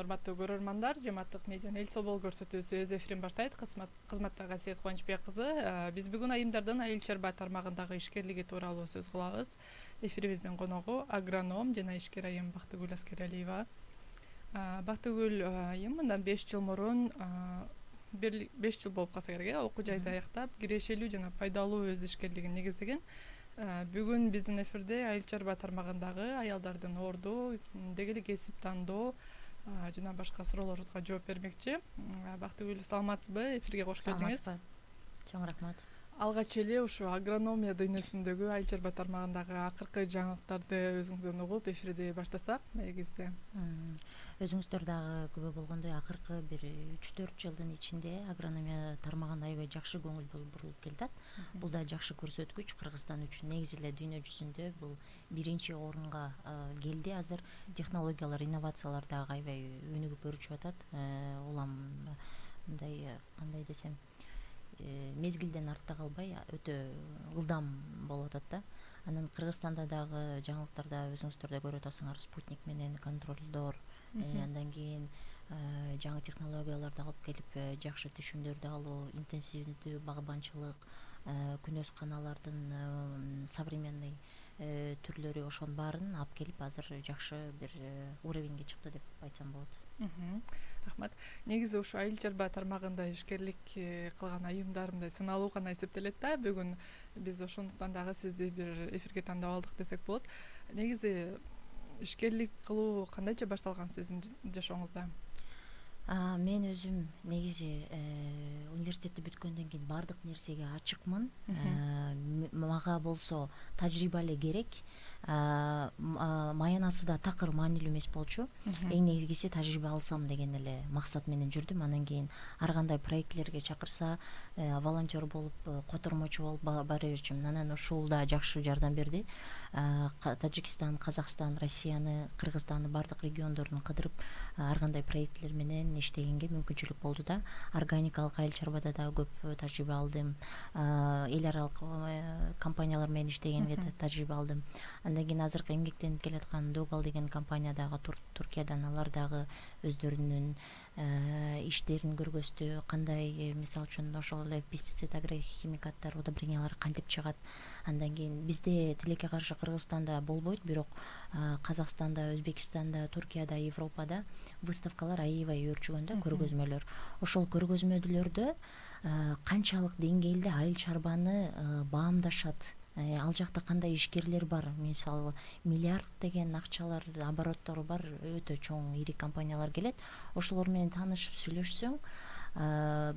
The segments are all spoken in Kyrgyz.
урматтуу көрөрмандар, Жомарттык медианын эл собол көрсөтүүсү өз эфирин баштайт. Кызматтагы Асиет Кубанычбек кызы. Биз бүгүн айымдардын айыл чарба тармагындагы ишкерлиги тууралуу сөз кылабыз. Эфирибиздин коногу агроном жана ишкер айым Бактыгүл Аскералиева. Бактыгүл айым мындан 5 жыл мурун 5 жыл болуп калса керек, окуу жайды аяктап, кирешелүү жана пайдалуу өз ишкерлигин негиздеген. Бүгүн биздин эфирде айыл чарба тармагындагы аялдардын орду, деги эле кесип тандоо жана башка суроолорубузга жооп бермекчи. Бактыгүл, саламатсызбы? Эфирге кош келдиңиз. Саламатсызбы? Чоң рахмат. Алгач эле ушу агрономия дүйнөсүндөгү айыл чарба тармагындагы акыркы жаңылыктарды өзүңүздөн угуп эфирди баштасак негизде. Өзүңүздөр дагы күбө болгондой акыркы бир 3-4 жылдын ичинде агрономия тармагына аябай жакшы көңүл бурулуп келатат. Бул да жакшы көрсөткүч Кыргызстан үчүн. Негизи эле дүйнө жүзүндө бул биринчи орунга келди. Азыр технологиялар, инновациялар дагы аябай өнүгүп өрүчүп атат. Улам мындай кандай десем, мезгилден артта калбай өтө ылдам болуп атат да. Анан Кыргызстанда дагы жаңылыктарда өзүңүздөр да көрүп атасыңар, спутник менен контролдор, андан кийин жаңы технологияларды алып келип жакшы түшүмдөрдү алуу, интенсивдүү багбанчылык, күнөз каналардын современный түрлөрү, ошонун баарын алып келип азыр жакшы бир уровеньге чыкты деп айтсам болот. Рахмат. Негизи ушу айыл чарба тармагында ишкерлик кылган айымдар мындай сыналуу гана эсептелет да. Бүгүн биз ошондуктан дагы сизди бир эфирге тандап алдык десек болот. Негизи ишкерлик кылуу кандайча башталган сиздин жашооңузда? Мен өзүм негизи университетти бүткөндөн кийин баардык нерсеге ачыкмын. Мага болсо тажрыйба эле керек. Маянасы да такыр маанилүү эмес болчу. Эң негизгиси тажрыйба алсам деген эле максат менен жүрдүм. Анан кийин ар кандай проектлерге чакырса, волонтер болуп, котормочу болуп бара берчүмүн. Анан ушул да жакшы жардам берди. Тажикстан, Казакстан, Россияны, Кыргызстанды баардык региондорун кыдырып, ар кандай проектлер менен иштегенге мүмкүнчүлүк болду да. Органикалык айыл чарбада да көп тажрыйба алдым. Эл аралык компаниялар менен иштегенге тажрыйба алдым. Андан кийин азыркы эмгектенип келаткан Догал деген компания дагы Туркиядан, алар дагы өздөрүнүн иштерин көргөздү. Кандай, мисалы үчүн ошол эле пестицид, агрохимикаттар, удобрениялар кантип чыгат. Андан кийин бизде тилекке каршы Кыргызстанда болбойт, бирок Казакстанда, Өзбекстанда, Туркияда, Европада выставкалар аябай өөрчүгөн да, көргөзмөлөр. Ошол көргөзмөлөрдө канчалык деңгээлде айыл чарбаны баамдашат, ал жакта кандай ишкерлер бар, мисалы миллиард деген акчалар, обороттору бар, өтө чоң ири компаниялар келет. Ошолор менен таанышып сүйлөшсөң,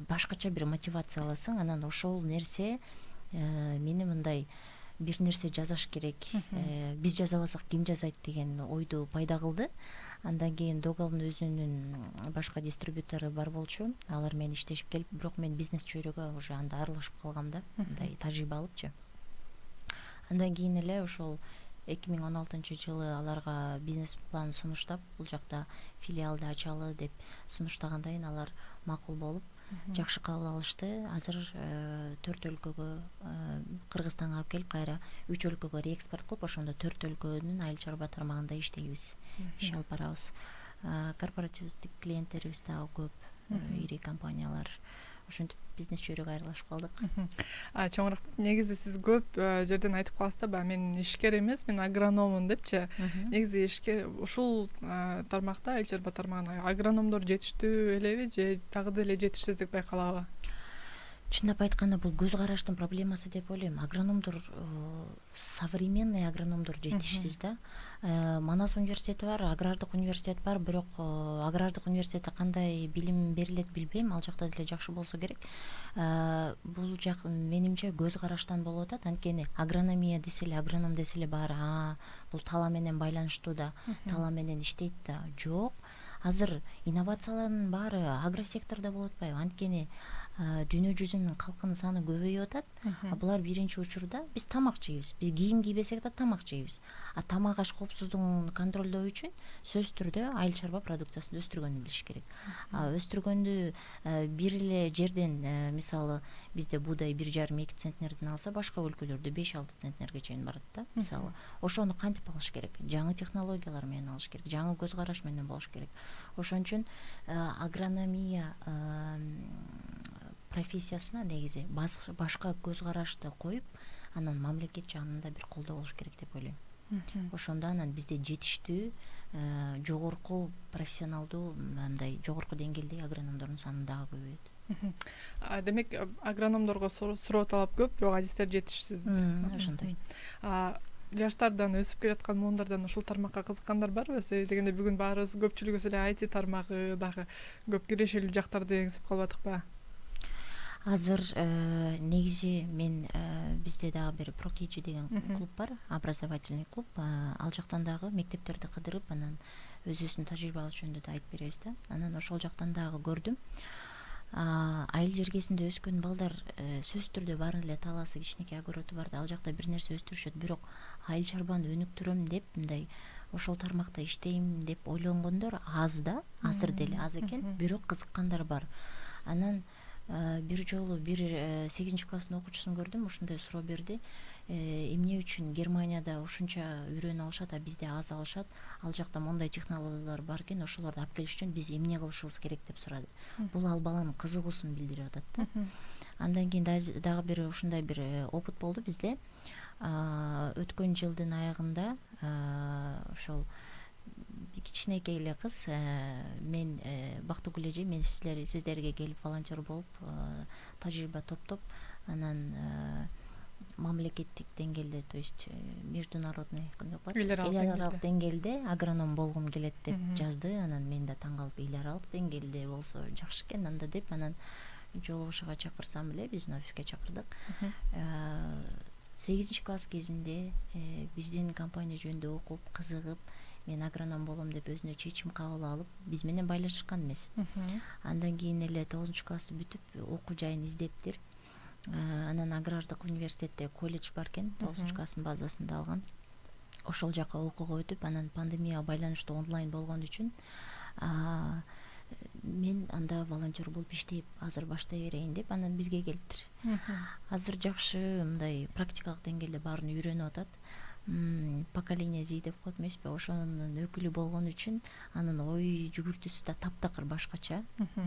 башкача бир мотивация аласың. Анан ошол нерсе мени мындай бир нерсе жазаш керек, биз жазабасак ким жазайт деген ойду пайда кылды. Андан кийин Догалдын өзүнүн башка дистрибьютору бар болчу, алар менен иштешип келип, бирок мен бизнес чөйрөгө уже анда аралашып калгам да, мындай тажрыйба алыпчы. Андан кийин эле ошол 2016-жылы аларга бизнес план сунуштап, бул жакта филиалды ачалы деп сунуштаганда кийин алар макул болуп, жакшы кабыл алышты. Азыр 4 өлкөгө, Кыргызстанга алып келип, кайра 3 өлкөгө реэкспорт кылып, ошондо 4 өлкөнүн айыл чарба тармагында иштейбиз, иш алып барабыз. Корпоративдик клиенттерибиз дагы көп, ири компаниялар. Ошентип бизнес чөйрөгө айырылышып калдык. Чоң рахмат. Негизи сиз көп жерден айтып каласыз да, мен ишкер эмес, мен агрономмун депчи. Негизи ишкер ушул тармакта, айыл чарба тармагына агрономдор жетиштүү элеби же дагы деле жетишсиздик байкалабы? Чындап айтканда бул көз караштын проблемасы деп ойлойм. Агрономдор, современный агрономдор жетишсиз да. Манас университети бар, агрардык университет бар, бирок агрардык университетте кандай билим берилет билбейм, ал жакта деле жакшы болсо керек. Бул жак менимче көз караштан болуп атат. Анткени агрономия десе эле, агроном десе эле баары бул тала менен байланыштуу да, тала менен иштейт да. Жок. Азыр инновациялардын баары агросектордо болуп атпайбы? Анткени дүйнө жүзүнүн калкынын саны көбөйүп атат. Булар биринчи учурда биз тамак жейбиз. Биз кийим кийбесек да тамак жейбиз. Тамак аш коопсуздугун контролдоо үчүн сөзсүз түрдө айыл чарба продукциясын өстүргөндү билиш керек. Өстүргөндү бир эле жерден мисалы бизде буудай 1,5-2 центнерден алса, башка өлкөлөрдө 5-6 центнерге чейин барат да. Мисалы ошону кантип алыш керек? Жаңы технологиялар менен алыш керек, жаңы көз караш менен болуш керек. Ошон үчүн агрономия профессиясына негизи башка көз карашты коюп, анан мамлекет жагынан да бир колдоо болуш керек деп ойлойм. Ошондо анан бизде жетиштүү, жогорку профессионалдуу, мындай жогорку деңгээлдеги агрономдордун саны дагы көбөйөт. Демек агрономдорго суроо талап көп, бирок адистер жетишсиз. Ошондой. Жаштардан, өсүп келаткан муундардан ушул тармакка кызыккандар барбы? Себеби дегенде бүгүн баарыбыз көпчүлүгүбүз эле IT тармагы дагы көп кирешелүү жактарды эңсип калбадыкпы? Азыр негизи мен бизде дагы бир ProKG деген клуб бар, образовательный клуб. Ал жактан дагы мектептерди кыдырып, анан өзүбүздүн тажрыйбабыз жөнүндө да айтып беребиз да. Анан ошол жактан дагы көрдүм. Айыл жергесинде өскөн балдар сөзсүз түрдө баарын эле талаасы кичинекей огороду бар да, ал жакта бир нерсе өстүрүшөт, бирок айыл чарбаны өнүктүрөм деп, мындай ошол тармакта иштейм деп ойлонгондор аз да, азыр деле аз экен, бирок кызыккандар бар. Анан бир жолу бир 8-класстын окуучусун көрдүм, ушундай суроо берди. Эмне үчүн Германияда ушунча үйрөнүп алышат, а бизде аз алышат? Ал жакта мондай технологиялар бар экен, ошолорду алып келиш үчүн биз эмне кылышыбыз керек деп сурады. Бул ал баланын кызыгуусун билдирип атат да. Андан кийин дагы бир ушундай бир опыт болду бизде. Өткөн жылдын аягында ошол кичинекей эле кыз, мен Бактыгүл эже, мен сиздерге келип волонтер болуп тажрыйба топтоп, анан мамлекеттик деңгээлде, то есть международный эл аралык деңгээлде агроном болгум келет деп жазды. Анан мен да таң калып, эл аралык деңгээлде болсо жакшы экен анда деп, анан жолугушууга чакырсам эле биздин офиске чакырдык. 8-класс кезинде биздин компания жөнүндө окуп, кызыгып, мен агроном болом деп өзүнө чечим кабыл алып, биз менен байлашышкан эмес. Андан кийин эле 9-классты бүтүп, окуу жайын издептир. Анан агрардык университетте колледж бар экен, 9-класстын базасында алган. Ошол жака окууга өтүп, анан пандемияга байланыштуу онлайн болгон үчүн мен анда волонтер болуп иштеп, азыр баштай берейин деп, анан бизге келиптир. Азыр жакшы мындай практикалык деңгээлде баарын үйрөнүп атат. Поколение Z деп коет эмеспи, ошонун өкүлү болгон үчүн анын ой жүгүртүүсү да таптакыр башкача.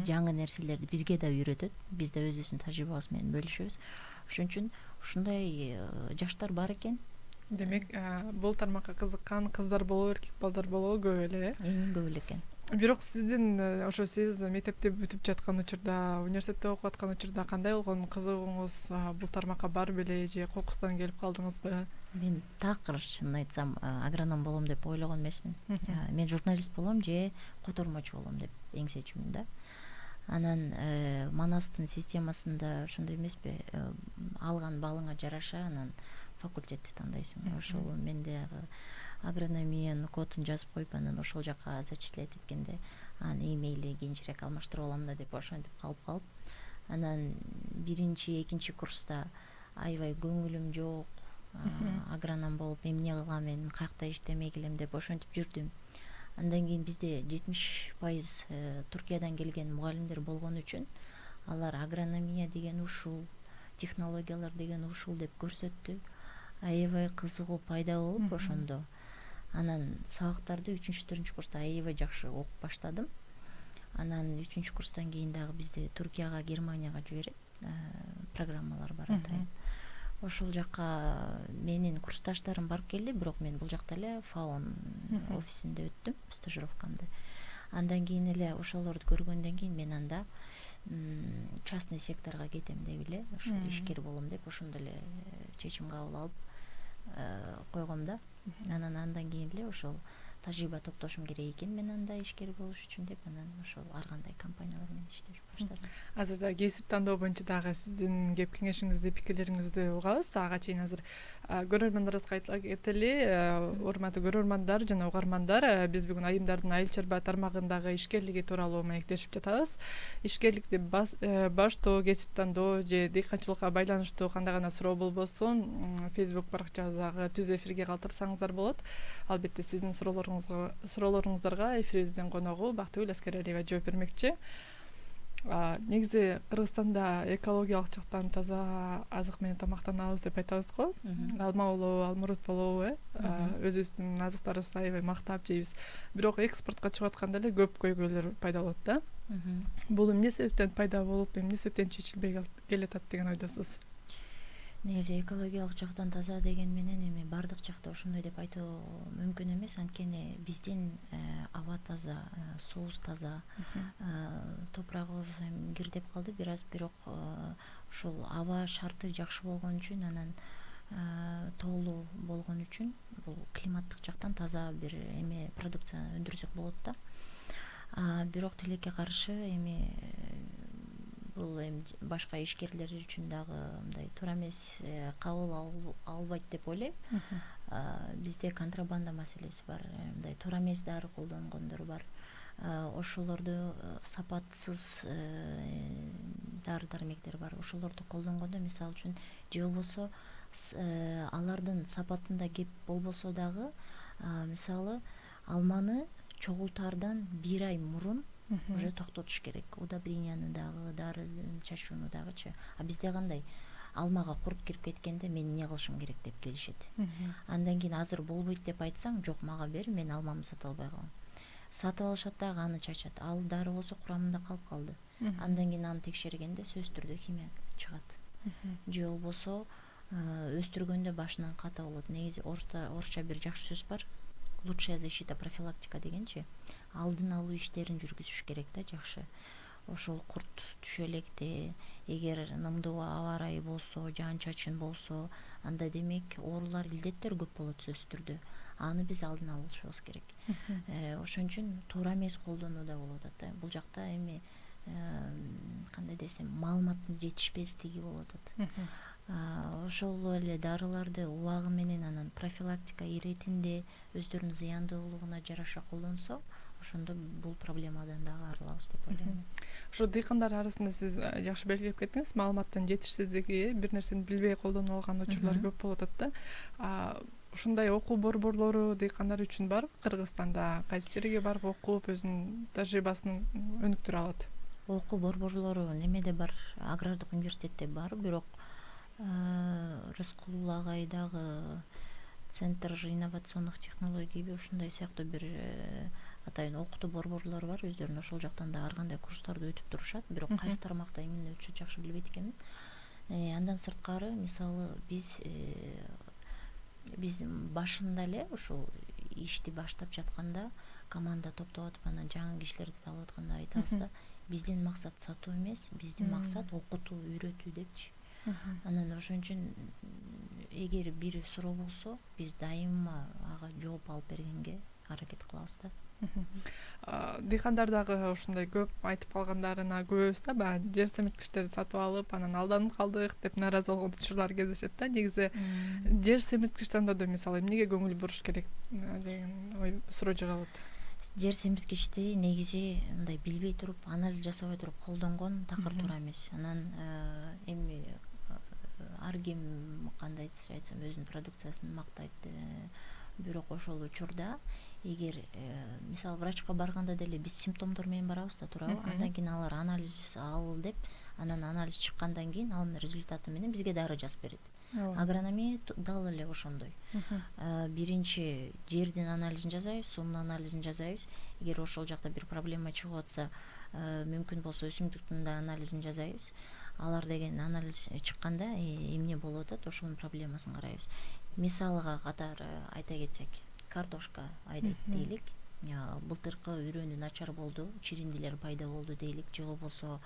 Жаңы нерселерди бизге да үйрөтөт. Биз да өзүбүздүн тажрыйбабыз менен бөлүшөбүз. Ошон үчүн ушундай жаштар бар экен. Демек, бул тармакка кызыккан кыздар болобу, эркек балдар болобу көп эле? Эң көп эле экен. Бирок сиздин ошо сиз мектепте бүтүп жаткан учурда, университетте окуп аткан учурда кандай болгон кызыгууңуз бул тармакка бар беле же кокустан келип калдыңызбы? Мен такыр чынын айтсам агроном болом деп ойлогон эмесмин. Мен журналист болом же котормочу болом деп эңсечүмүн да. Анан Манастын системасында ошондой эмеспи, алган балыңа жараша анан факультетти тандайсың. Ошол мен дагы агрономиянын кодун жазып коюп, анан ошол жака зачислять эткенде, мейли кийинчерээк алмаштырып алам да деп ошентип калып, анан 1-2 курста аябай көңүлүм жок, агроном болуп эмне кылам мен, каякта иштемей келем деп ошентип жүрдүм. Андан кийин бизде 70% Туркиядан келген мугалимдер болгон үчүн алар агрономия деген ушул, технологиялар деген ушул деп көрсөттү. Аябай кызыгуу пайда болуп ошондо. Анан сабактарды 3-4 курста аябай жакшы окуп баштадым. Анан 3-курстан кийин дагы бизде Туркияга, Германияга жиберет, программалар бар атайын. Ошол жака менин курсташтарым барып келди, бирок мен бул жакта эле ФАОнун офисинде өттүм стажировкамды. Андан кийин эле ошолорду көргөндөн кийин мен анда частный секторго кетем деп эле, ошо ишкер болом деп ошондо эле чечим кабыл алып койгом да. Андан кийин эле ошол тажрыйба топтошум керек экен мен анда ишкер болуш үчүн деп, анан ошол ар кандай компаниялар менен иштеп баштадым. Азырда кесип тандоо боюнча дагы сиздин кеп кеңешиңизди, пикирлериңизди угабыз. Ага чейин азыр көрөрмандарыбызга айтыла кетели, урматтуу көрөрмандар жана угармандар, биз бүгүн айымдардын айыл чарба тармагындагы ишкерлиги тууралуу маектешип жатабыз. Ишкерликти баштоо, кесип тандоо же дыйканчылыкка байланыштуу кандай гана суроо болбосун, Facebook баракчабыздагы түз эфирге калтырсаңыздар болот. Албетте сиздин суроолоруңуздарга эфирибиздин коногу Бактыгүл Аскералиева жооп бермекчи. Негизи Кыргызстанда экологиялык жактан таза азык менен тамактанабыз деп айтабыз го. Алма болобу, алмурут болобу, өзүбүздүн азыктарыбызды аябай мактап жейбиз. Бирок экспортко чыгып атканда эле көп көйгөйлөр пайда болот да. Бул эмне себептен пайда болуп, эмне себептен чечилбей келатат деген ойдосуз? Негизи экологиялык жактан таза деген менен эми бардык жакта ошондой деп айтуу мүмкүн эмес, анткени биздин аба таза, суубуз таза, топурагыбыз кирдеп калды бир аз, бирок ушул аба шарты жакшы болгон үчүн, анан тоолуу болгон үчүн бул климаттык жактан таза бир эме продукция өндүрсөк болот да. Бирок тилекке каршы эми бул эми башка ишкерлер үчүн дагы мындай туура эмес, кабыл албайт деп ойлойм. Бизде контрабанда маселеси бар, мындай туура эмес дары колдонгондор бар. Ошолорду сапатсыз дары-дармектер бар. Ошолорду колдонгондо, мисалы үчүн, же болбосо алардын сапатында кеп болбосо дагы, мисалы алманы чогултаардан 1 ай мурун уже токтотуш керек. Удобренияны дагы, дары чачууну дагычы. Бизде кандай? Алмага курт кирип кеткенде мен эмне кылышым керек деп келишет. Андан кийин азыр болбойт деп айтсаң, жок, мага бер, мен алмамды сата албай калам. Сатып алышат дагы, аны чачат. Ал дары болсо курамында калып калды. Андан кийин аны текшергенде сөзсүз түрдө химия чыгат. Же болбосо өстүргөндө башынан ката болот. Негизи орусча бир жакшы сөз бар. Лучшая защита профилактика дегенчи. Алдын алуу иштерин жүргүзүш керек да жакшы. Ошол курт түшө электе, эгер нымдуу аба ырайы болсо, жаан-чачын болсо, анда демек оорулар, илдеттер көп болот сөзсүз түрдө. Аны биз алдын алышыбыз керек. Ошон үчүн туура эмес колдонууда болуп атат. Бул жакта эми кандай десем, маалыматтын жетишпестиги болуп атат. Ошол эле дарыларды убагы менен, анан профилактика иретинде өздөрүнүн зыяндуулугуна жараша колдонсо, ошондо бул проблемадан дагы арылабыз деп ойлойм. Ошо дыйкандар арасында сиз жакшы белгилеп кеттиңиз, маалыматтын жетишсиздиги, бир нерсени билбей колдонуп алган учурлар көп болуп атат да. Ушундай окуу борборлору дыйкандар үчүн барбы? Кыргызстанда кайсы жерге барып окуп, өзүнүн тажрыйбасын өнүктүрө алат? Окуу борборлору немеде бар, агрардык университетте бар, бирок Рыскулул агайдагы Центр инновационных технологий, ушундай сыяктуу бир атайын окутуу борборлору бар, өздөрүнүн ошол жактан да ар кандай курстарды өтүп турушат, бирок кайсы тармакта эмне өтүшөт жакшы билбейт экенмин. Андан сырткары, мисалы, биз башында эле ушул ишти баштап жатканда, команда топтоп атып, анан жаңы кишилерди алып атканда айтабыз да, биздин максат сатуу эмес, биздин максат окутуу, үйрөтүү депчи. Анан ошон үчүн эгер бир суроо болсо, биз дайыма ага жооп алып бергенге аракет кылабыз да. Дыйкандар дагы ушундай көп айтып калгандарына күбөбүз да, баягы жер семирткичтерди сатып алып, анан алданып калдык деп нааразы болгон учурлар кездешет да. Негизи жер семирткич тандоодо мисалы эмнеге көңүл буруш керек деген суроо жаралат. Жер семирткичти негизи мындай билбей туруп, анализ жасабай туруп колдонгон такыр туура эмес. Анан эми ар ким кандай айтсам өзүнүн продукциясын мактайт. Бирок ошол учурда эгер мисалы врачка барганда деле биз симптомдор менен барабыз да, туурабы? Андан кийин алар анализ ал деп, анан анализ чыккандан кийин анын результаты менен бизге дары жазып берет. Агрономия дал эле ошондой. Биринчи жердин анализин жасайбыз, суунун анализин жасайбыз. Эгер ошол жакта бир проблема чыгып атса, мүмкүн болсо өсүмдүктүн да анализин жасайбыз. Алар деген анализ чыкканда эмне болуп атат, ошонун проблемасын карайбыз. Мисалга катары айта кетсек, картошка айдайт дейлик. Былтыркы үрөнү начар болду, чириндилер пайда болду дейлик, же болбосо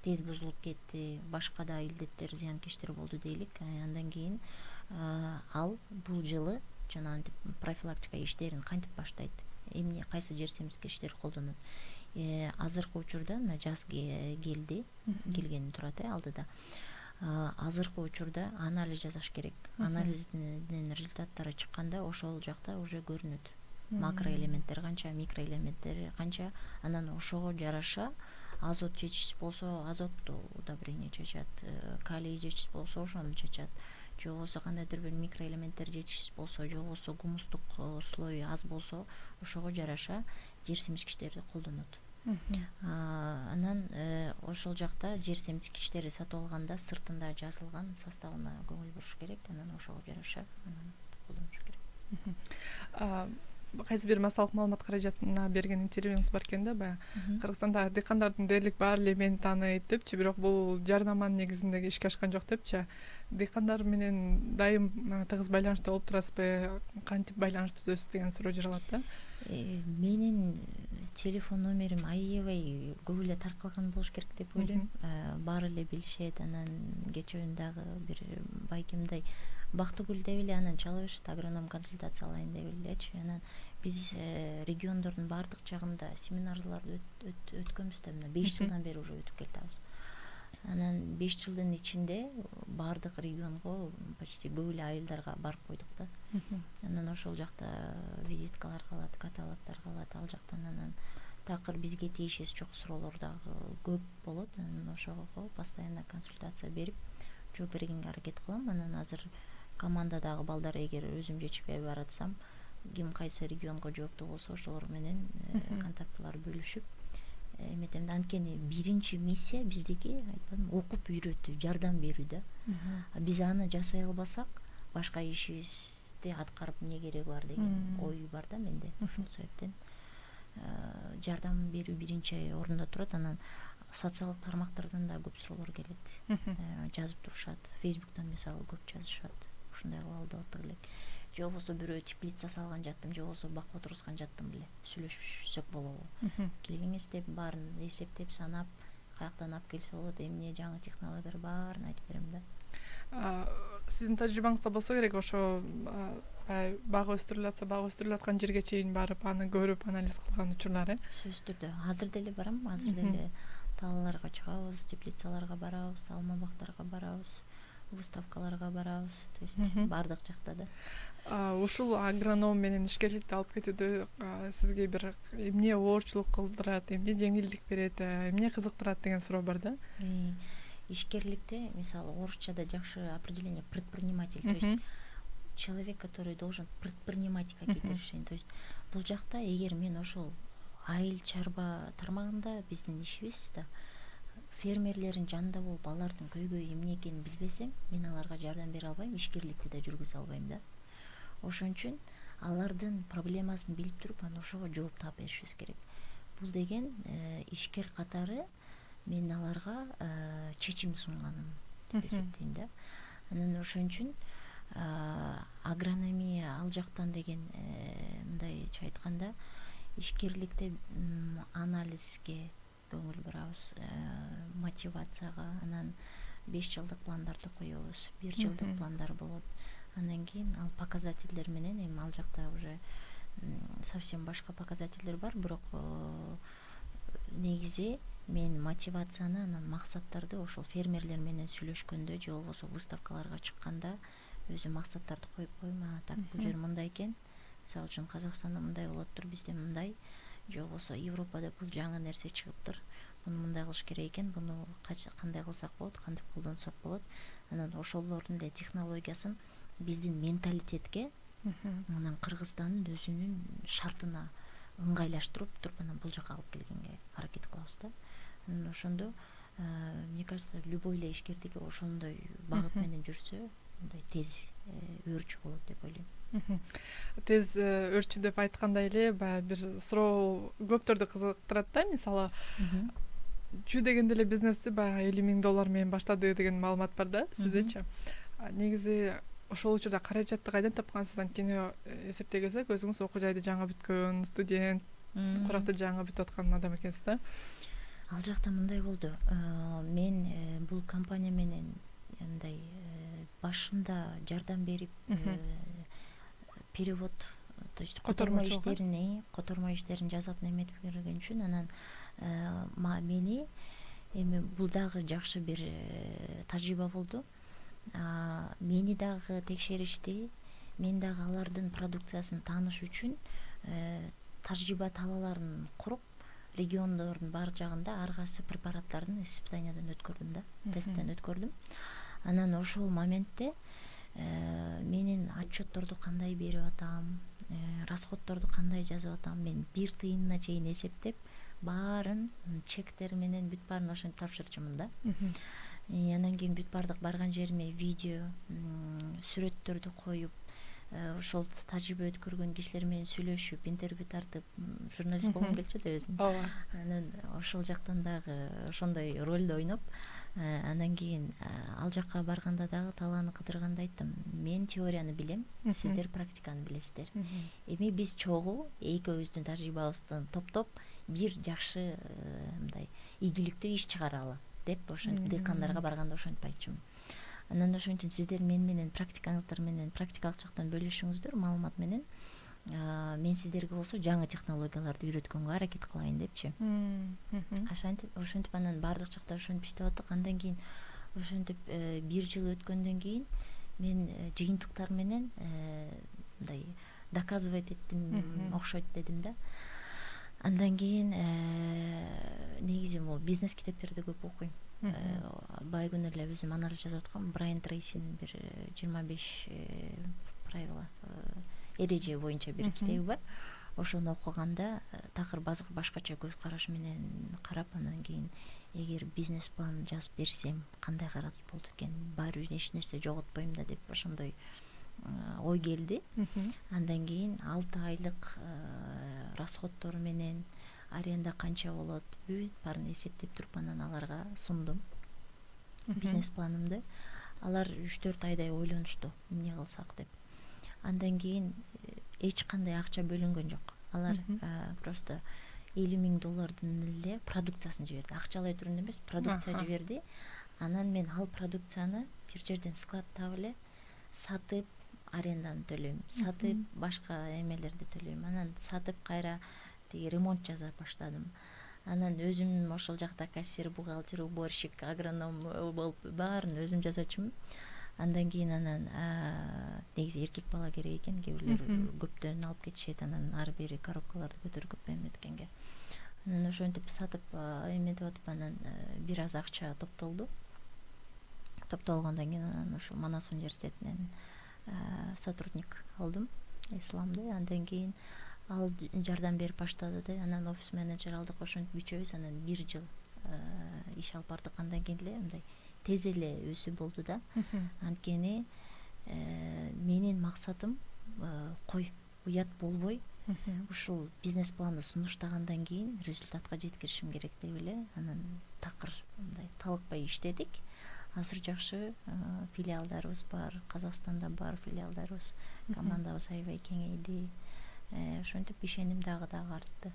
тез бузулуп кетти, башка да илдеттер, зыянкечтер болду дейлик. Андан кийин ал бул жылы жана профилактика иштерин кантип баштайт, эмне, кайсы жер семирткичтер колдонот. азыркы учурда мына жаз келгени турат алдыда. Азыркы учурда анализ жасаш керек. Анализдин результаттары чыкканда ошол жакта уже көрүнөт. Макроэлементтер канча, микроэлементтер канча, анан ошого жараша азот жетишсиз болсо азот удобрение чачат, калий жетишсиз болсо ошону чачат. Же болбосо кандайдыр бир микроэлементтер жетишсиз болсо, же болбосо гумустук слою аз болсо ошого жараша жер семизгичтерди колдонот. Анан ошол жакта жер семизгичтери сатып алганда сыртында жазылган составына көңүл буруш керек, анан ошого жараша колдонуш керек. Кайсы бир массалык маалымат каражатына берген интервьюңуз бар экен да, баягы Кыргызстандагы дыйкандардын дээрлик баары эле мени тааныйт депчи, бирок бул жарнаманын негизинде ишке ашкан жок депчи. Дыйкандар менен дайым тыгыз байланышта болуп турасызбы, кантип байланыш түзөсүз деген суроо жаралат да. Менин телефон номерим аябай көп эле таркалган болуш керек деп ойлойм. Баары эле билишет. Анан кечээ дагы бир байкемдей Бактыгүл деп эле анан чала беришет, агроном консультация алайын деп элечи. Анан биз региондордун баардык жагында семинарларды өткөнбүз да, мына 5 жылдан бери уже өтүп келатабыз. Анан 5 жылдын ичинде баардык регионго почти көп эле айылдарга барып койдук да. Анан ошол жакта визиткалар калат, каталогдор калат, ал жактан анан такыр бизге тийишеси жок суроолор дагы көп болот. Анан ошого постоянно консультация берип жооп бергенге аракет кылам. Анан азыр командадагы балдар эгер өзүм жетишпей баратсам, ким кайсы регионго жооптуу болсо ошолор менен контактылар бөлүшүп эметем. Анткени биринчи миссия биздики окуп үйрөтүү, жардам берүү да. Биз аны жасай албасак, башка ишибизди аткарып эмне кереги бар деген ой бар да менде. Ошол себептен жардам берүү биринчи орунда турат. Анан социалдык тармактардан да көп суроолор келет. Жазып турушат. Фейсбуктан мисалы көп жазышат. Ушундай кылалы деп элек. Же болбосо бирөө теплица салган жаттым, же болбосо бак отургузган жаттым беле. Сүйлөшсөк болобу? Келиңиз деп баарын эсептеп санап, каяктан алып келсе болот, эмне жаңы технологиялар баарын айтып берем да. Сиздин тажрыйбаңызда болсо керек, ошо бак өстүрүлүп атса, бак өстүрүлүп аткан жерге чейин барып, аны көрүп, анализ кылган учурлар. Сөзсүз түрдө. Азыр деле барам, азыр деле талаларга чыгабыз, теплицаларга барабыз, алма бактарга барабыз, выставкаларга барабыз, то есть баардык жакта да. Ушул агроном менен ишкерликти алып кетүүдө сизге бир эмне оорчулук кылдырат, эмне жеңилдик берет, эмне кызыктырат деген суроо бар да. Ишкерликте, мисалы, орусчада жакшы определение предприниматель, то есть человек, который должен предпринимать какие-то решения. То есть бул жакта эгер мен ошол айыл чарба тармагында биздин ишибиз да, фермерлердин жанында болуп алардын көйгөйү эмне экенин билбесем, мен аларга жардам бере албайм, ишкерликти да жүргүзө албайм да. Ошон үчүн алардын проблемасын билип туруп, анан ошого жооп таап беришибиз керек. Бул деген ишкер катары мен аларга чечим сунганым деп эсептейм да. Анан ошон үчүн агрономия ал жактан деген мындайча айтканда ишкерликте анализге көңүл бурабыз, мотивацияга, анан 5 жылдык пландарды коебуз, 1 жылдык пландар болот. Андан кийин ал показательдер менен эми ал жакта уже совсем башка показательдер бар, бирок негизи мен мотивацияны, анан максаттарды ошол фермерлер менен сүйлөшкөндө же болбосо выставкаларга чыкканда өзү максаттарды коюп койм. Так, бул жер мындай экен. Мисалы үчүн Казакстанда мындай болоттур, бизде мындай. Же болбосо Европада бул жаңы нерсе чыгыптыр. Муну мындай кылыш керек экен, буну кандай кылсак болот, кантип колдонсок болот. Анан ошолордун эле технологиясын биздин менталитетке, анан Кыргызстандын өзүнүн шартына ыңгайлаштырып туруп, анан бул жака алып келгенге аракет кылабыз да. Анан ошондо, мне кажется, любой эле ишкердик ошондой багыт менен жүрсө, мындай тез өөрчү болот деп ойлойм. Тез өөрчү деп айткандай эле, баягы бир суроо көптөрдү кызыктырат да, мисалы чү дегенде эле бизнести баягы $50,000 менен баштады деген маалымат бар да, сиздечи. Негизи ошол учурда каражатты кайдан тапкансыз? Анткени эсептегесек, өзүңүз окуу жайды жаңы бүткөн студент, куракта жаңы бүтүп аткан адам экенсиз да. Ал жакта мындай болду. Мен бул компания менен мындай башында жардам берип, перевод, то есть котормо иштерин жасап неметип берген үчүн, анан мени эми бул дагы жакшы бир тажрыйба болду. Мени дагы текшеришти, мен дагы алардын продукциясын тааныш үчүн тажрыйба талааларын куруп, региондордун бар жагында ар кайсы препараттардын испытаниядан өткөрдүм да, тесттен өткөрдүм. Анан ошол моментте менин отчетторду кандай берип атам, расходторду кандай жазып атам, мен бир тыйынына чейин эсептеп, баарын чектер менен бүт баарын ошентип тапшырчумун да. Анан кийин бүт бардык барган жериме видео, сүрөттөрдү коюп, ошол тажрыйба өткөргөн кишилер менен сүйлөшүп, интервью тартып, журналист болгум келчү да өзүм. Анан ошол жактан дагы ошондой ролду ойноп, анан кийин ал жакка барганда дагы талааны кыдырганда айттым, мен теорияны билем, сиздер практиканы билесиздер. Эми биз чогуу экөөбүздүн тажрыйбабызды топтоп бир жакшы мындай ийгиликтүү иш чыгаралы деп ошентип дыйкандарга барганда ошентип айтчумун. Анан ошон үчүн сиздер мен менен практикаңыздар менен практикалык жактан бөлүшүңүздөр маалымат менен. Мен сиздерге болсо жаңы технологияларды үйрөткөнгө аракет кылайын депчи. Ошентип анан баардык жакта ошентип иштеп аттык. Андан кийин ошентип бир жыл өткөндөн кийин мен жыйынтыктар менен мындай доказывать эттим, окшойт дедим да. Андан кийин негизи могу бизнес китептерди көп окуйм. Бай күнү эле өзүм анализ жазып аткам. Брайан Трейсинин бир 25 правила эреже боюнча бир китеби бар. Ошону окуганда такыр башкача көз караш менен карап, анан кийин эгер бизнес план жазып берсем кандай карат болду экен, баары бир эч нерсе жоготпойм да деп ошондой ой келди. Андан кийин 6 айлык расходтор менен аренда канча болот, бүт баарын эсептеп туруп анан аларга сундум бизнес планымды. Алар 3-4 айдай ойлонушту, эмне кылсак деп. Андан кийин эч кандай акча бөлүнгөн жок. Алар просто $50,000 эле продукциясын жиберди. Акчалай түрүндө эмес, продукция жиберди. Анан мен ал продукцияны бир жерден складтап эле сатып, аренданы төлөйм, сатып, башка эмелерди төлөйм. Анан сатып кайра ремонт жаза баштадым. Анан өзүм ошол жакта кассир, бухгалтер, уборщик, агроном болуп баарын өзүм жасачумун. Андан кийин негизи эркек бала керек экен, кээ бирлер көптөн алып кетишет, анан ар бири коробкаларды көтөрүп эметкенге. Анан ошентип сатып эметип атып, анан бир аз акча топтолду. Топтолгондон кийин анан ошо Манас университетинен сотрудник алдым, исламды. Андан кийин ал жардам берип баштады да, анан офис менеджер алдык, ошентип үчөөбүз анан бир жыл иш алып бардык. Андан кийин эле мындай тез эле өсүү болду да. Анткени менин максатым кой уят болбой, ушул бизнес планды сунуштагандан кийин результатка жеткиришим керек деп эле анан такыр мындай талыкпай иштедик. Азыр жакшы филиалдарыбыз бар, Казакстанда бар филиалдарыбыз, командабыз аябай кеңейди. Ошентип ишеним дагы артты.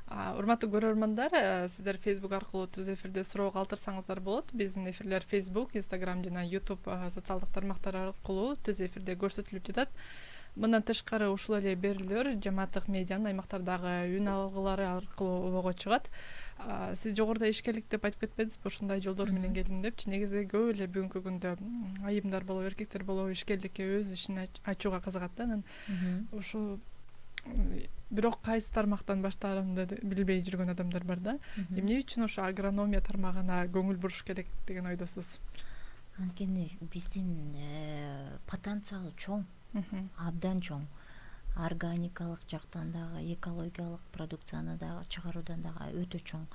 Урматтуу көрөрмандар, сиздер Facebook аркылуу түз эфирде суроо калтырсаңыздар болот. Биздин эфирлер Facebook, Instagram жана YouTube социалдык тармактар аркылуу түз эфирде көрсөтүлүп жатат. Мындан тышкары ушул эле берүүлөр жамааттык медианын аймактардагы үн алгылары аркылуу обого чыгат. Сиз жогоруда ишкерлик деп айтып кетпедиңизби, ушундай жолдор менен келдим депчи. Негизи көп эле бүгүнкү күндө айымдар болобу, эркектер болобу ишкерликке өз ишин ачууга кызыгат да. Анан ушу бирок кайсы тармактан баштаарымды билбей жүргөн адамдар бар да. Эмне үчүн ошо агрономия тармагына көңүл буруш керек деген ойдосуз? Анткени биздин потенциал чоң, абдан чоң. Органикалык жактан дагы, экологиялык продукцияны дагы чыгаруудан дагы өтө чоң.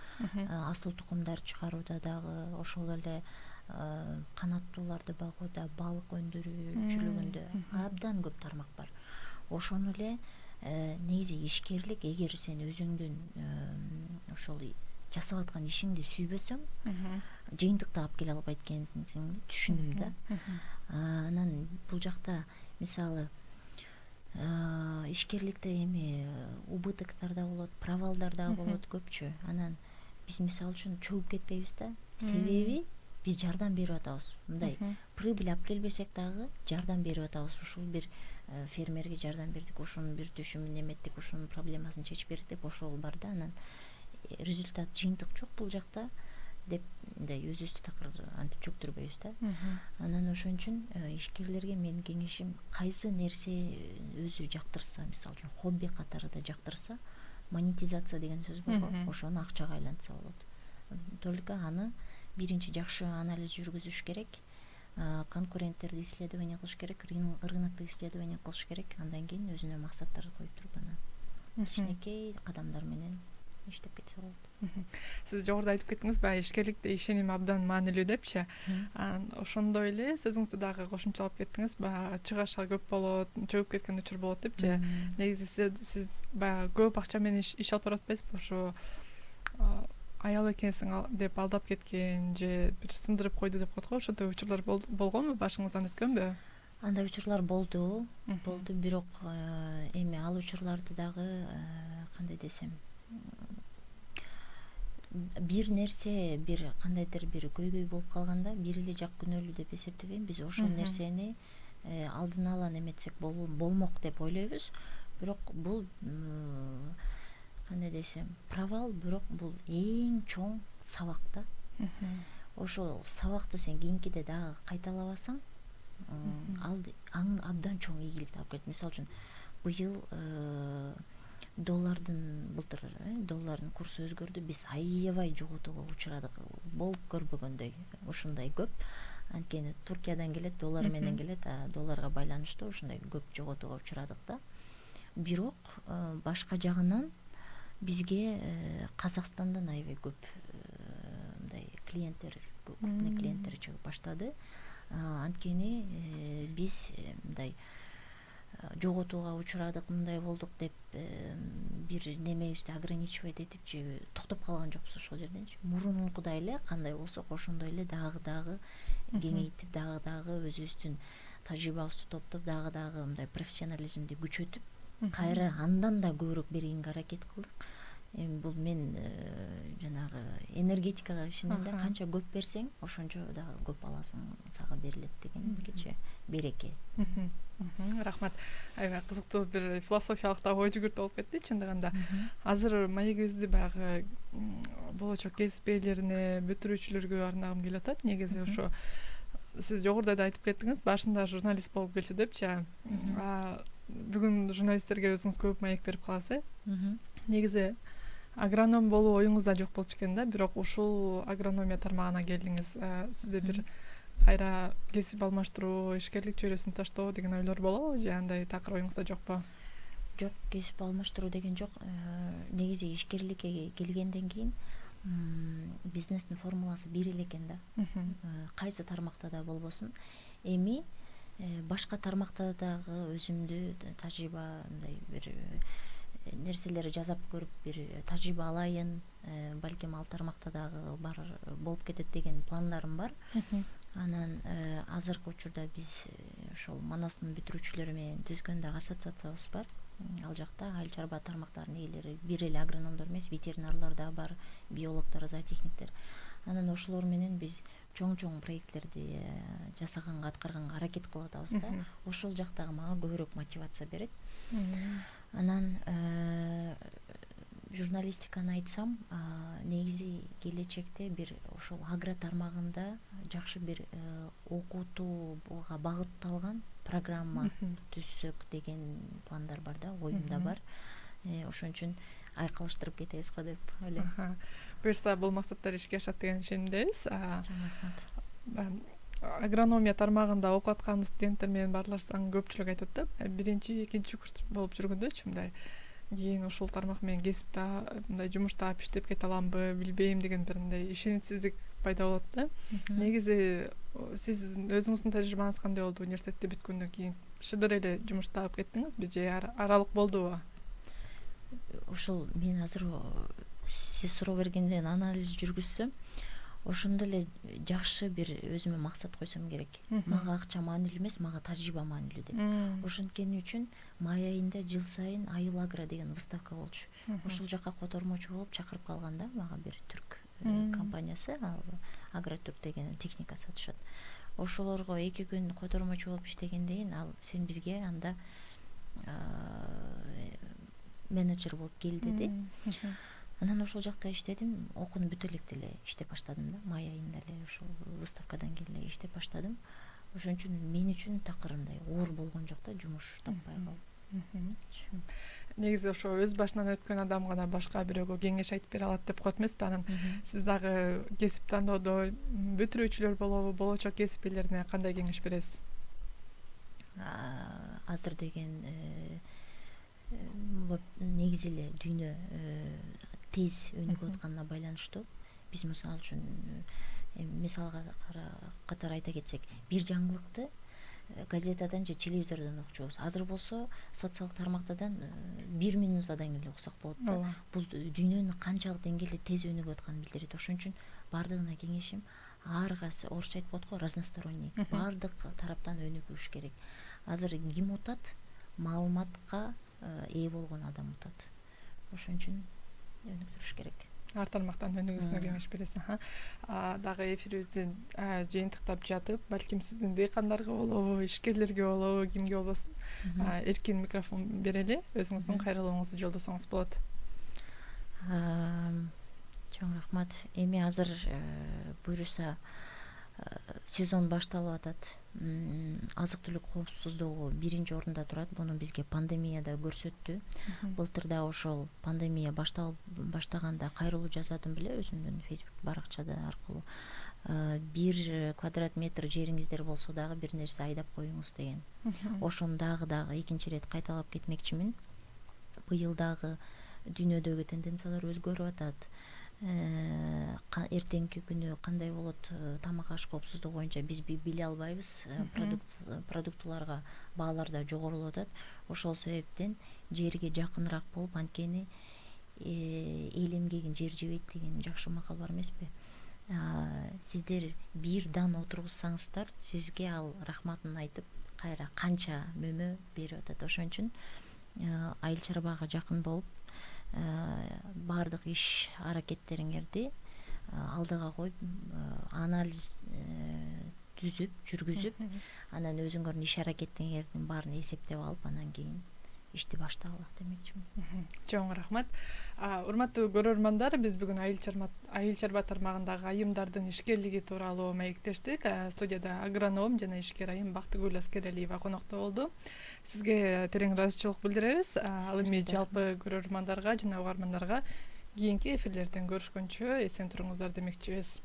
Асыл тукумдар чыгарууда дагы, ошол эле канаттууларды багууда, балык өндүрүүчүлүгүндө абдан көп тармак бар. Ошону эле негизи ишкерлик, эгер сен өзүңдүн ошол жасап аткан ишиңди сүйбөсөң, жыйынтыкты алып келе албайт экенсиңди түшүндүм да. Анан бул жакта мисалы ишкерликте эми убытоктор да болот, провалдар да болот көпчү. Анан биз мисалы үчүн чөгүп кетпейбиз да. Себеби биз жардам берип атабыз. Мындай прибыль алып келбесек дагы жардам берип атабыз. Ушул бир фермерге жардам бердик, ушунун бир түшүмүн эметтик, ушунун проблемасын чечип бердик деп ошол бар да. Анан результат жыйынтык жок бул жакта деп мындай өзүбүздү такыр антип чөктүрбөйбүз да. Анан ошон үчүн ишкерлерге менин кеңешим кайсы нерсе өзү жактырса, мисалы үчүн хобби катары да жактырса, монетизация деген сөз бар го, ошону акчага айлантса болот. Только аны биринчи жакшы анализ жүргүзүш керек, конкуренттерди исследование кылыш керек, рынокто исследование кылыш керек, андан кийин өзүнө максаттарды коюп туруп анан кичинекей кадамдар менен иштеп кетсе болот. Сиз жогоруда айтып кеттиңиз, баягы ишкерликте ишеним абдан маанилүү депчи. Ошондой эле сөзүңүздү дагы кошумчалап кеттиңиз, баягы чыгашка көп болот, чөгүп кеткен учур болот депчи. Негизи сиз баягы көп акча менен иш алып барып атпайсызбы? Ошо аял экенсиң деп алдап кеткен же бир сындырып койду деп коет го, ошондой учурлар болгонбу, башыңыздан өткөнбү? Андай учурлар болду, бирок эми ал учурларды дагы кандай десем, бир нерсе бир кандайдыр бир көйгөй болуп калганда бир эле жак күнөөлүү деп эсептебейм. Биз ошол нерсени алдын ала неметсек болмок деп ойлойбуз. Бирок бул кандай десем, провал, бирок бул эң чоң сабак да. Ошол сабакты сен кийинкиде дагы кайталабасаң, ал абдан чоң ийгиликти алып келет. Мисалы үчүн быйыл былтыр доллардын курсу өзгөрдү, биз аябай жоготууга учурадык, болуп көрбөгөндөй ушундай көп. Анткени Туркиядан келет, доллар менен келет, долларга байланыштуу ушундай көп жоготууга учурадык да. Бирок башка жагынан бизге Казакстандан аябай көп мындай клиенттер, крупный клиенттер чыгып баштады. Анткени биз мындай жоготууга учурадык, мындай болдук деп бир немебизди ограничивать этип же токтоп калган жокпуз ошол жерденчи. Мурункудай эле кандай болсок ошондой эле дагы кеңейтип, дагы өзүбүздүн тажрыйбабызды топтоп, дагы мындай профессионализмди күчөтүп, кайра андан да көбүрөөк бергенге аракет кылдык. Эми бул мен жанагы энергетикага ишенем да, канча көп берсең, ошончо дагы көп аласың, сага берилет дегенче береке. Рахмат. Аябай кызыктуу бир философиялык да ой жүгүртүү болуп кетти чындыгында. Азыр маегибизди баягы болочок кесип ээлерине, бүтүрүүчүлөргө арнагым келип атат. Негизи ошо сиз жогоруда да айтып кеттиңиз, башында журналист болуп келчү депчи. Бүгүн журналисттерге өзүңүз көп маек берип каласыз. Негизи агроном болуу оюңузда жок болчу экен да, бирок ушул агрономия тармагына келдиңиз. Сизде бир кайра кесип алмаштыруу, ишкерлик чөйрөсүн таштоо деген ойлор болобу же андай такыр оюңузда жокпу? Жок, кесип алмаштыруу деген жок. Негизи ишкерликке келгенден кийин бизнестин формуласы бир эле экен да. Кайсы тармакта да болбосун. Эми башка тармакта дагы өзүмдү тажрыйба, мындай бир нерселер жасап көрүп, бир тажрыйба алайын, балким ал тармакта дагы бар болуп кетет деген пландарым бар. Анан азыркы учурда биз ошол Манастын бүтүрүүчүлөрү менен түзгөн дагы ассоциациябыз бар. Ал жакта айыл чарба тармактарынын ээлери бир эле агрономдор эмес, ветеринарлар да бар, биологдор, зоотехниктер. Анан ошолор менен биз чоң проекттерди жасаганга, аткарганга аракет кылып атабыз да. Ошол жактагы мага көбүрөөк мотивация берет. Анан журналистиканы айтсам, негизи келечекте бир ошол агро тармагында жакшы бир окутууга багытталган программа түзсөк деген пландар бар да, оюмда бар. Ошон үчүн айкалыштырып кетебиз го деп ойлойм. Буюрса бул максаттар ишке ашат деген ишенимдебиз. Агрономия тармагында окуп аткан студенттер менен баарлашсаң көпчүлүк айтат да, биринчи, экинчи курс болуп жүргөндөчү мындай кийин ушул тармак менен кесипте мындай жумушта иштеп кете аламбы, билбейм деген бир мындай ишеничсиздик пайда болот да. Негизи сиз өзүңүздүн тажрыйбаңыз кандай болду? Университетти бүткөндөн кийин шыдыр эле жумуш таап кеттиңизби же аралык болдубу? Ошол мен азыр сиз суроо бергенден анализ жүргүзсөм, ошондо эле жакшы бир өзүмө максат койсом керек. Мага акча маанилүү эмес, мага тажрыйба маанилүү деп. Ошонткени үчүн май айында жыл сайын Айыл Агро деген выставка болчу. Ошол жака котормочу болуп чакырып калган да, мага бир түрк компаниясы, Агротүрк деген техника сатышат. Ошолорго 2 күн котормочу болуп иштегенден кийин ал сен бизге анда менеджер болуп кел деди. Анан ошол жакта иштедим, окууну бүтө электе эле иштеп баштадым да, май айында эле ошол выставкадан кийин эле иштеп баштадым. Ошон үчүн мен үчүн такыр мындай оор болгон жок да, жумуш таппай калып. Негизи ошо өз башынан өткөн адам гана башка бирөөгө кеңеш айтып бере алат деп коет эмеспи? Анан сиз дагы кесип тандоодо бүтүрүүчүлөр болобу, болочок кесип ээлерине кандай кеңеш бересиз? Азыр деген негизи эле дүйнө тез өнүгүп атканына байланыштуу биз мисалы үчүн мисалга катары айта кетсек, бир жаңылыкты газетадан же телевизордон окучубуз. Азыр болсо социалдык тармактардан 1 минутадан эле окусак болот да. Бул дүйнөнүн канчалык деңгээлде тез өнүгүп атканын билдирет. Ошон үчүн бардыгына кеңешим, ар кайсы орусча айтып коет го, разносторонний, бардык тараптан өнүгүш керек. Азыр ким утат? Маалыматка ээ болгон адам утат. Ошон үчүн өнүктүрүш керек. Ар тармактан өнүгүүсүнө кеңеш бересиз. Дагы эфирибизди жыйынтыктап жатып, балким сиздин дыйкандарга болобу, ишкерлерге болобу, кимге болбосун эркин микрофон берели, өзүңүздүн кайрылууңузду жолдосоңуз болот. Чоң рахмат. Эми азыр буюрса сезон башталып атат. Азык-түлүк коопсуздугу биринчи орунда турат. Буну бизге пандемия да көрсөттү. Былтыр да ошол пандемия баштаганда кайрылуу жаздым беле өзүмдүн Facebook баракчада аркылуу. 1 квадрат метр жериңиздер болсо дагы бир нерсе айдап коюңуз деген. Ошону дагы экинчи ирет кайталап кетмекчимин. Быйыл дагы дүйнөдөгү тенденциялар өзгөрүп атат. Эртеңки күнү кандай болот тамак аш коопсуздугу боюнча биз биле албайбыз. Продуктыларга баалар да жогорулуп атат. Ошол себептен жерге жакыныраак болуп, анткени эл эмгегин жер жебейт деген жакшы макал бар эмеспи? Сиздер бир дан отургузсаңыздар, сизге ал рахматын айтып, кайра канча мөмө берип атат. Ошон үчүн айыл чарбага жакын болуп, бардык иш аракеттериңерди алдыга коюп, анализ түзүп, жүргүзүп, анан өзүңөрдүн иш аракетиңердин баарын эсептеп алып, анан кийин ишти баштагыла демекчимин. Чоң рахмат. Урматтуу көрөрмандар, биз бүгүн айыл чарба тармагындагы айымдардын ишкерлиги тууралуу маектештик. Студияда агроном жана ишкер айым Бактыгүл Аскералиева конокто болду. Сизге терең ыраазычылык билдиребиз. Ал эми жалпы көрөрмандарга жана угармандарга кийинки эфирлерден көрүшкөнчө эсен туруңуздар демекчибиз.